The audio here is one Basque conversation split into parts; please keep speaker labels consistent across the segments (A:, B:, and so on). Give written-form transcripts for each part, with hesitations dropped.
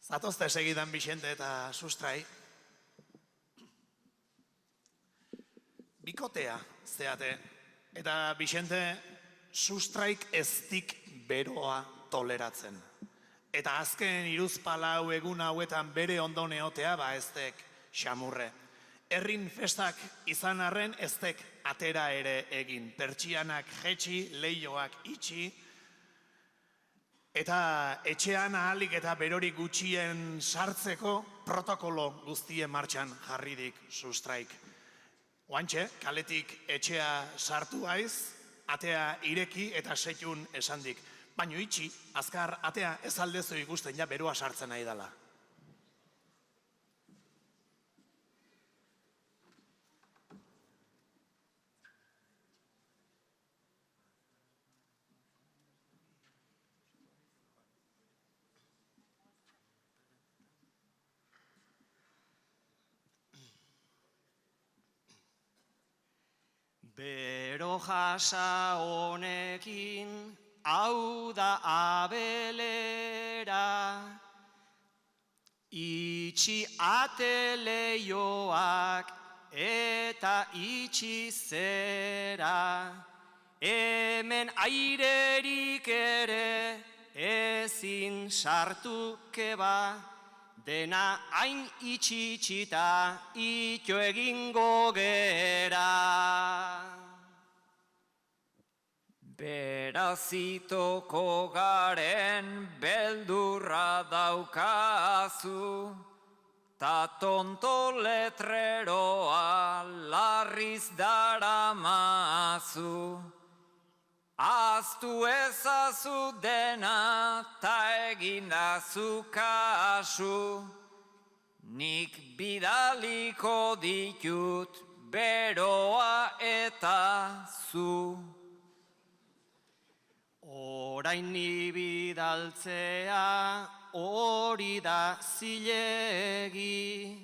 A: Zatozte segidan Bixente eta Sustrai. Bikotea zeate, eta Bixente Sustraik eztik beroa toleratzen. Eta azken iruzpalau egun hauetan bere ondo neotea eztek xamurre. Herrin festak izan arren eztek atera ere egin. Pertsianak jetxi, leihoak itxi, eta etxean ahalik eta berorik gutxien sartzeko protokolo guztien martxan jarridik Sustraik. Oantxe, kaletik etxea sartu aiz, atea ireki eta setxun esandik. Baino itxi, azkar atea ez aldezu ikusten ja beroa sartzen nahi dela.
B: Bero jasa honekin, hau da abelera, itxi ateleioak eta itxi zera, hemen airerik ere ezin sartuke ba, dena hain itxitxita ito egingo gera.
C: Berazitoko garen beldurra daukazu, ta tonto letreroa larriz daramazu. Aztu ezazu dena ta egindazu kasu, nik bidaliko ditut beroa eta zu.
B: Orain ni bidaltzea hori da zilegi,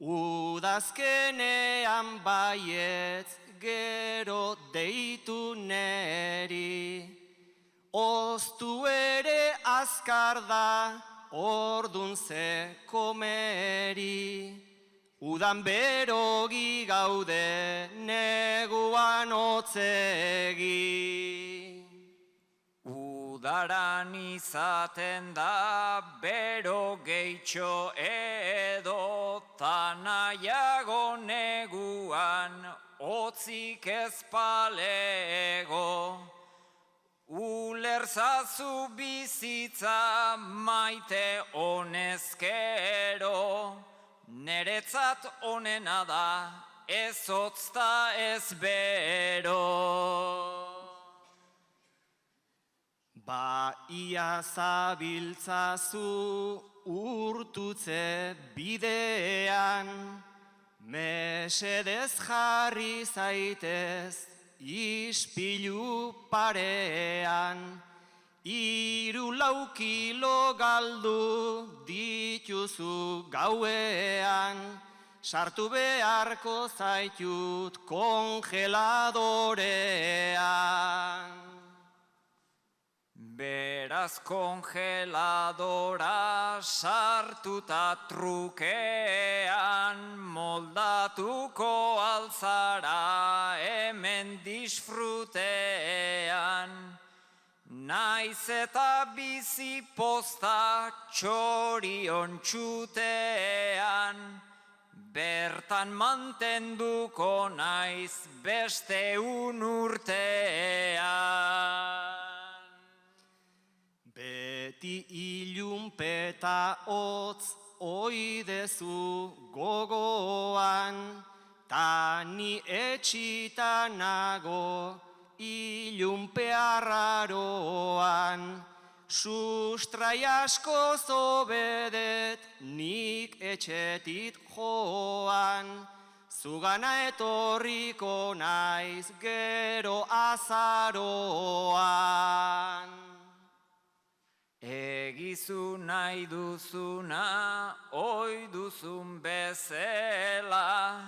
B: udazkenean baietz gero deitu neri. Oztu ere azkar da ordun ze komeri, udan berogi gaude neguan otzegi.
C: Udaran izaten da bero gehitxo edo, ta nahiago neguan otzik ezpalego. Ulerzazu bizitza maite honezkero, neretzat onena da ez otzta ez bero.
B: Ba ia zabiltzazu urtutze bidean, mesedez jarri zaitez ispilu parean, 3-4 kilo galdu dituzu gauean, sartu beharko zaitut kongeladorean.
C: Beraz kongeladora sartuta trukean, moldatuko alzara hemen disfrutean. Naiz eta bizi posta txorion txutean, bertan mantenduko naiz beste urtean.
B: Beti ilunpeta hotz oidezu gogoan, ta ni etxita nago ilunpearraroan. Sustrai asko zobedet nik etxetit joan, zugana etorriko naiz gero azaroan.
C: Egizu nahi duzuna, oi duzun bezela,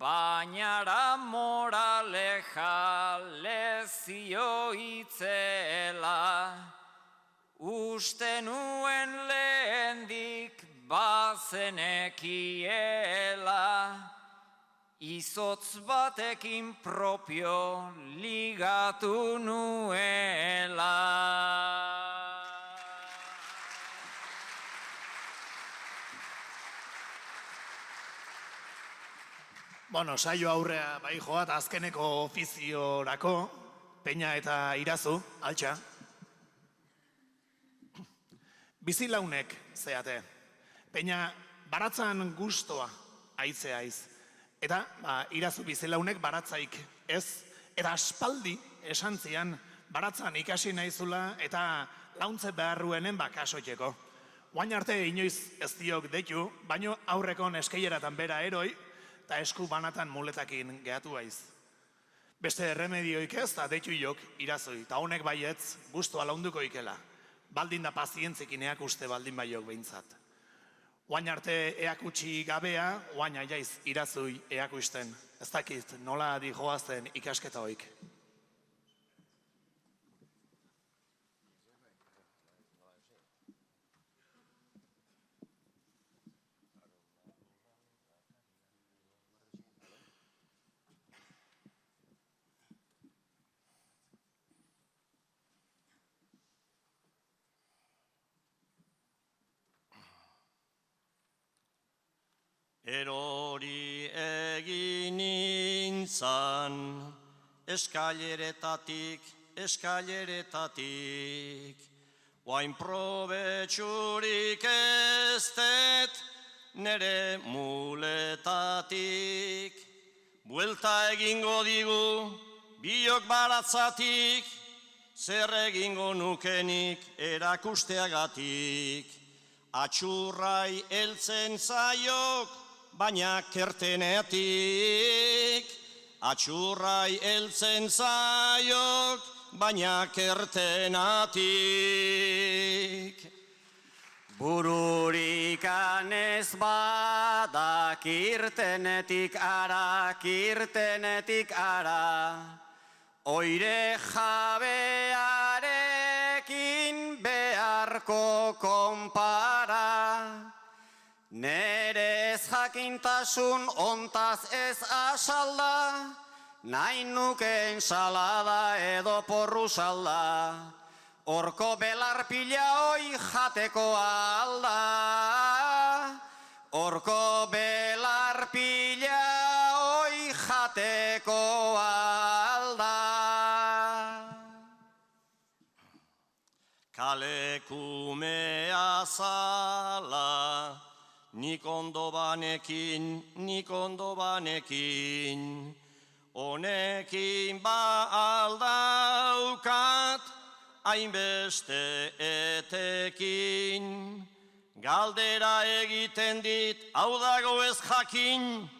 C: bainara moraleja lezio itzela. uste nuen lehendik bazenekiela, izotz batekin propio ligatu nuela.
A: Bueno, saio aurrea bai joat azkeneko ofiziorako, Peña eta Irazu, altxa. Bizilaunek zeate. Peña baratzan gustoa aiz. Eta Irazu bizilaunek baratzaik ez. Eta aspaldi esan zian baratzan ikasi naizula eta launtze beharruenen bakasoieko. Oain arte inoiz ez diok detu, baino aurreko neskeileratan bera eroi, eta esku banatan muletakin gehatu aiz. Beste erremedioik ez, eta detu jok Irazoi, eta honek baietz guztua launduko ikela. Baldin da pazientzikin eakuste baldin baiok behintzat. Oain arte eakutsi gabea, oain aiaiz Irazoi eakusten. Ez dakit nola dijoazten ikasketa hoik.
D: Erori egin nintzan, eskaileretatik, oain probetxurik ez dut nere muletatik. Buelta egingo digu, biok baratzatik, zer egingo nukenik erakusteagatik. Atxurrai heltzen zaiok, baina kertenetik, atxurrai heltzen zaiok, baina kertenatik.
B: Bururikan ez badak irtenetik ara, oire jabearekin beharko konpara. Nere ez jakintasun ontaz ez asalda, nahi nuke ensalada edo porru salda, horko belarpila hoi jateko alda, horko belarpila hoi jateko alda.
D: Kalekumea zala, nik ondo banekin, honekin ba aldaukat, hainbeste etekin. Galdera egiten dit, hau dago ez jakin,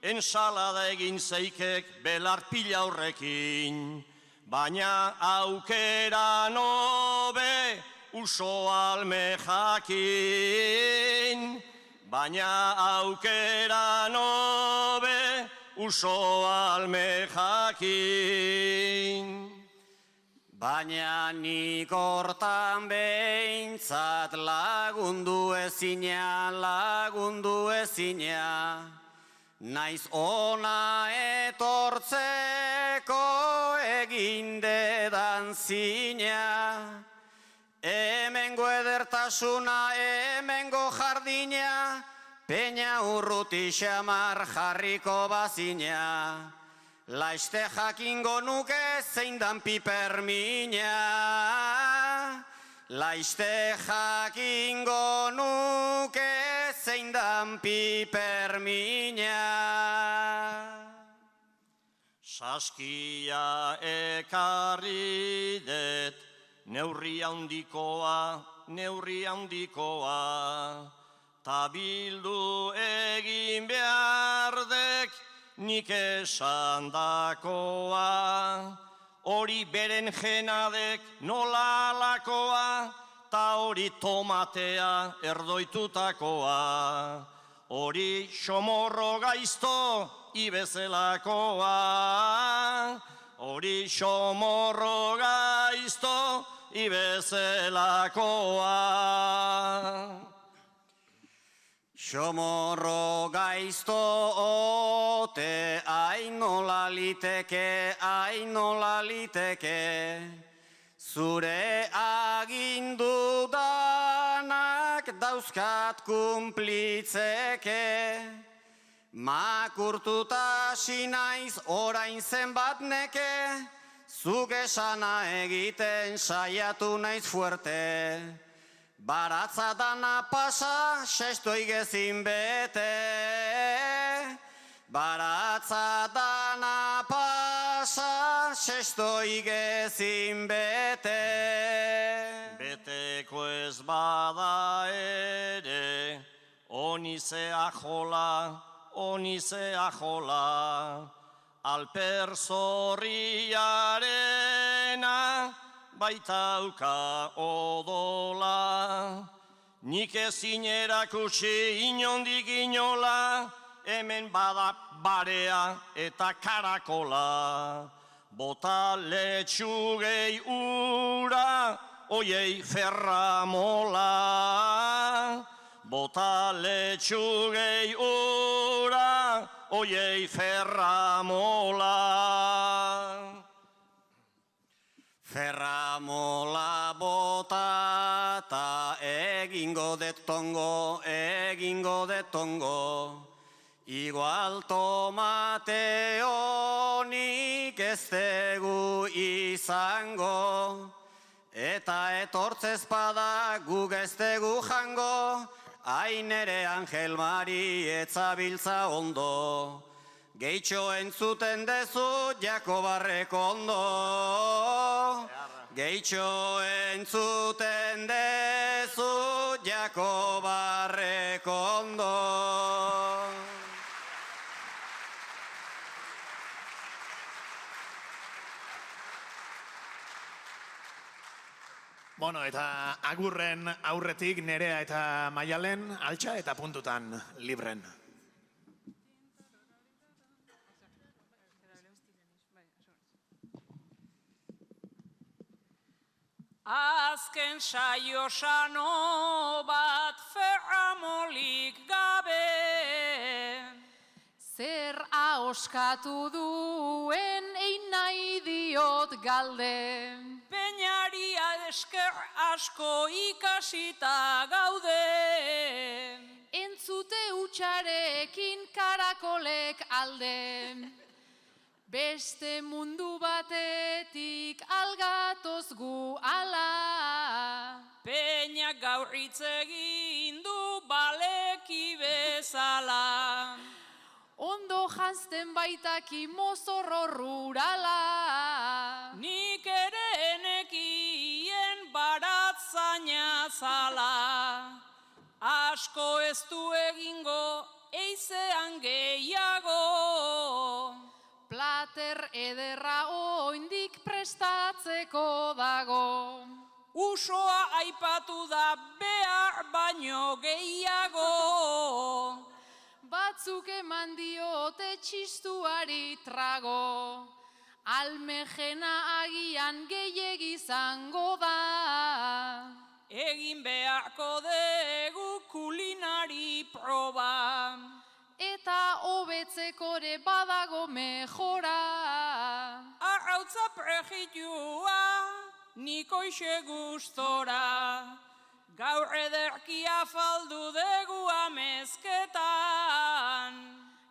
D: ensalada egin zeikek belarpila horrekin. Baina aukera nobe uso alme jakin. Baina aukera nobe uso alme jakin.
B: Baina nik hortan behintzat lagundu ezina, naiz ona etortzeko egindedan zina. Hemengo edertasuna, hemengo jardina, Peña urruti xamar jarriko bazina. Laiste jakingo nuke zein dan pipermina. Laiste jakingo nuke zein dan pipermina.
D: Saskia ekarri det, neurri handikoa, ta bildu egin behar dek nik esandakoa. Hori beren jenadek nola alakoa, ta hori tomatea erdoitutakoa. Hori xomorro gaizto ibezelakoa, hori xomorro gaizto ibezelakoa.
B: Xomorro gaizto ote, ainola liteke, zure agindu danak dauzkat kumplitzeke. Makurtuta hasi naiz orain zenbat neke, zuk esana egiten saiatu naiz fuerte. Baratza dana pasa, sestoi gezin bete. Baratza dana pasa, sestoi gezin bete.
D: Beteko ez bada ere, onizea jola, alper zorriarena, baitauka odola. Nik ezin erakutsi inondik inola, hemen bada barea eta karakola. Bota letxugei ura, oiei ferramola. Bota letxugei ura, oiei ferramola.
B: Ferramola bota ta egingo detongo, igual tomate honik ez dugu izango, eta etortzez bada guk ez dugu jango, ainere Angel Mari etzabiltza ondo. Gehitxo entzuten dezu Jakobarreko ondo. Gehitxo entzuten dezu Jakobarreko ondo.
A: Bueno, eta agurren aurretik Nerea eta Maialen altxa eta puntutan libren.
C: Azken saio sano bat ferramolik gabe.
E: Zer ahoskatu duen ein nahi diot galde.
C: Peñari esker asko ikasita gaude.
E: Entzute utxarekin karakolek alde. Beste mundu batetik algatoz gu ala.
C: Peñak gaur hitz egin du baleki bezala.
E: Ondo janzten baitaki mozorro rurala.
C: Nik ere enekien baratzaina zala. Asko ez du egingo eizean gehiago.
E: Plater ederra oindik prestatzeko dago.
C: Usoa aipatu da behar baino gehiago.
E: Batzuk eman diote txistuari trago. Almejena agian gehiegi izango da.
C: Egin beharko dugu kulinari proba.
E: Eta hobetzekore badago mejora.
C: Arrautza prejitua, niko ixe gustora. Gaur ederkia faldu dugu amezketan.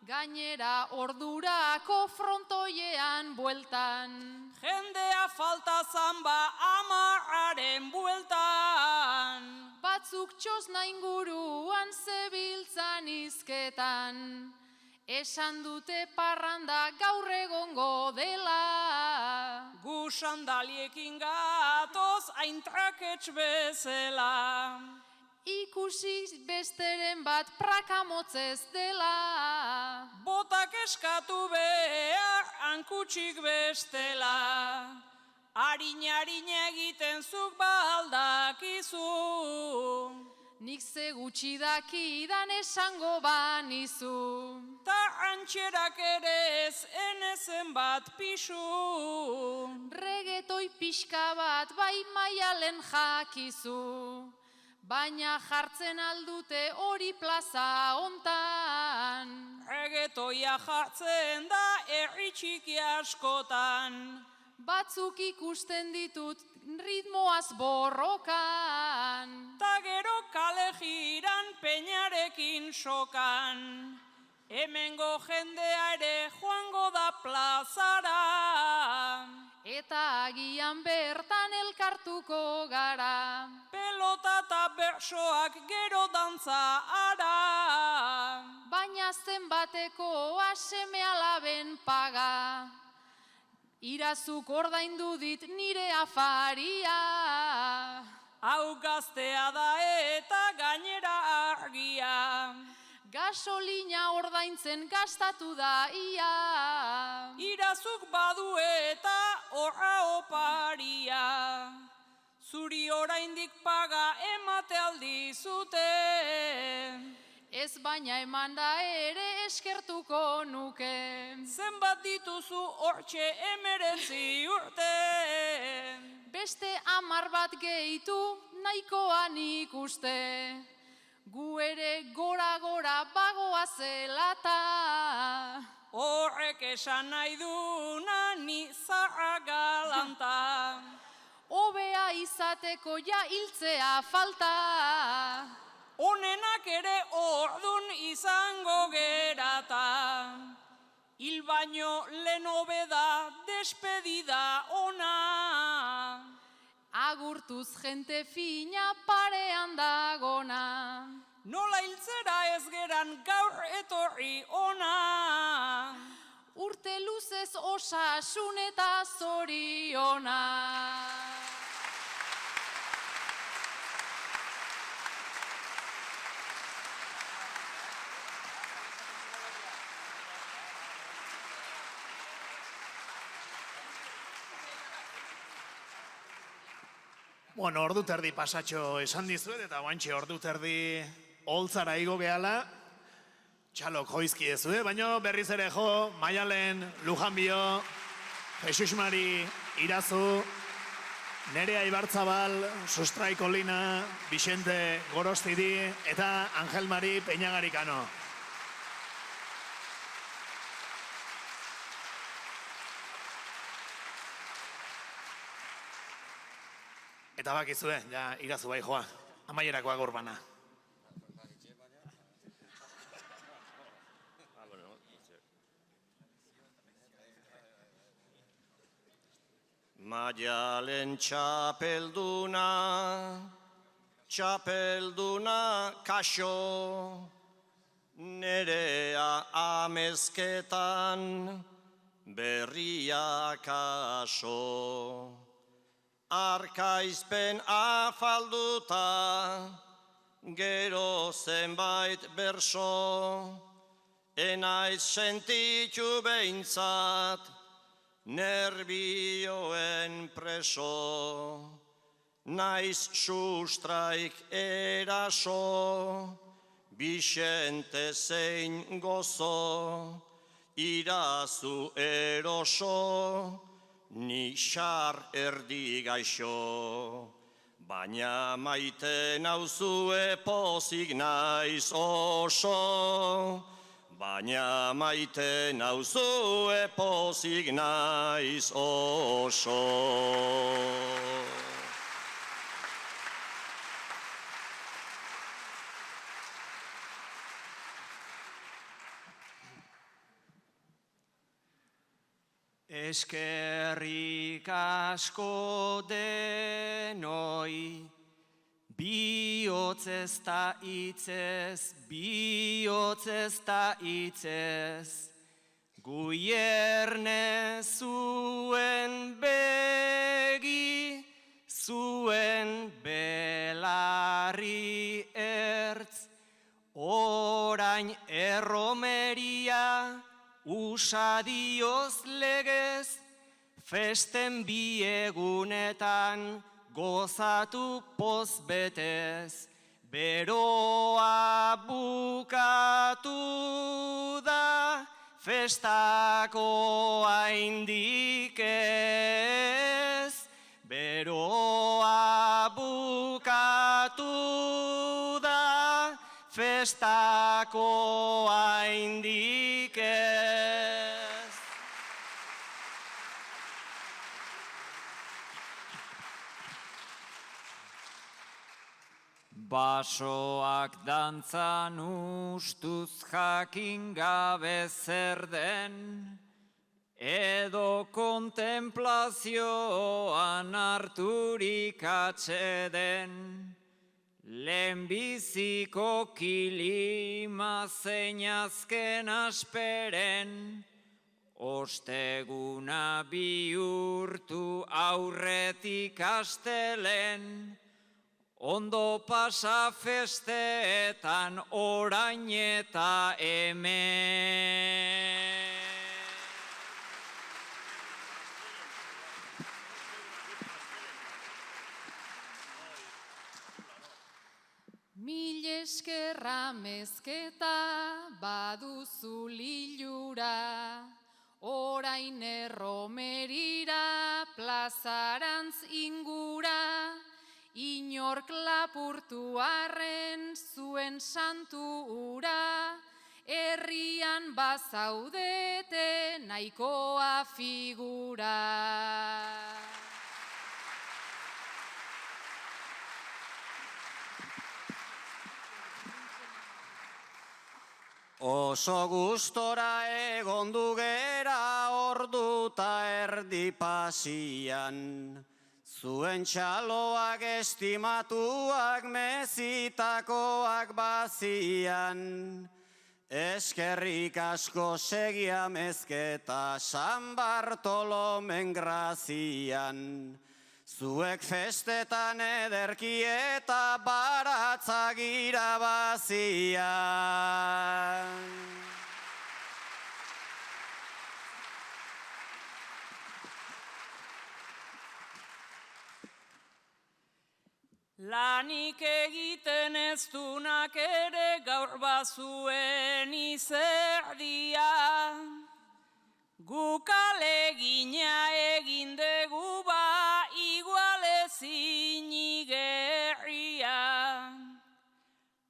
E: Gainera ordurako frontoiean bueltan.
C: Jendea falta zamba amarraren bueltan.
E: Batzuk txosna inguruan zebiltzan izketan. Esan dute parranda gaur egongo dela.
C: Gu sandaliekin gatoz aintraketx bezala.
E: Ikusi besteren bat prakamotzez dela.
C: Botak eskatu behar hankutsik bestela. Harin egiten zuk baldakizu.
E: nik ze gutxi dakidan esango banizu.
C: Ta antxerak ere ez enezen bat pisu.
E: Regetoi pixka bat bai Maialen jakizu, baina jartzen aldute hori plaza hontan.
C: Regetoia jartzen da herri txiki askotan.
E: Batzuk ikusten ditut ritmoaz borrokan.
C: Ta gero kale jiran peñarekin sokan. Hemengo jendea ere joango da plazara.
E: Eta agian bertan elkartuko gara.
C: Pelota eta bersoak gero dantza ara.
E: Baina zenbateko aseme alaben paga. Irazuk ordaindu dit nire afaria.
C: Hau gaztea da eta gainera argia.
E: Gasolina ordaintzen gastatu da ia.
C: Irazuk badu eta horra oparia. Zuri oraindik paga emate aldizute.
E: Ez baina eman da ere eskertuko nuke.
C: Zenbat dituzu hortxe 19 urte.
E: Beste 10 bat gehitu nahikoa nik uste. Gu ere gora bagoa zelata.
C: Horrek esan nahi duna ni zaharra galanta.
E: Hobea izateko ja hiltzea falta.
C: Honenak ere ordun izango gerata. Hil baino lehen hobeda despedida ona.
E: Agurtuz jente fina parean dagona.
C: Nola hiltzera ez geran gaur etorri ona.
E: Urte luzez osasun eta zoriona.
A: Bueno, ordu terdi pasatxo esan dizuet, eta guantxe ordu terdi holtzara igo gehala. Txalok joizki ezue, baina berriz ere jo, Maialen, Lujanbio, Jesus Mari, Irazu, Nerea Ibarzabal, Sustraik Olina, Bixente Gorostidi, eta Angel Mari Peñagarikano. Eta bakizue, ja Irazu bai joa, amaierakoa gorbana.
D: Maialen txapelduna kaxo, Nerea amezketan berria kaso. Arkaizpen afalduta, gero zenbait berso, enaiz sentitu behintzat, nerbioen preso. Naiz sustraik eraso, Bixente zein gozo, Irazu eroso, ni xar erdi gaixo. Baina maite nauzue pozik naiz oso. Baina maite nauzue pozik naiz oso.
B: Eskerrik asko denoi, bihotzez ta hitzez, bihotzez ta hitzez, Guierne zuen begi, zuen belarri ertz, orain erromeria, usadioz legez, festen biegunetan gozatu poz betez, Beroa bukatu da, festako haindik ez. Beroa bukatu da, festako haindik ez. Basoak dantzan ustuz jakin gabe zer den, edo kontemplazioan harturik atseden, lehenbiziko kilima zein azken asperen, osteguna bihurtu aurretik astelen, ondo pasa festeetan orain eta hemen.
E: Mil eskerra mezketa baduzu lilura, orain erromerira plazarantz ingura, inork lapurtu arren zuen santu ura, herrian bazaudete nahikoa figura.
D: Oso gustora egondu gera orduta erdi pasian, zuen txaloak estimatuak mezitakoak bazian. Eskerrik asko segia mezketa San Bartolomen grazian, zuek festetan ederki eta baratzak irabazian.
C: Lanik egiten ez dunak ere gaur bazuen izerdia, guk alegina egin dugu ba igual ezin igerria.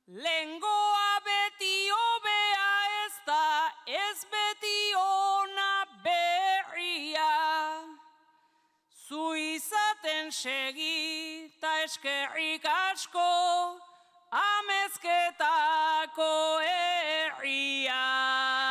C: Lengoa beti hobea ez da, ez beti ona berria. Zu izaten segi ta eskerrik asko, amezketako herria.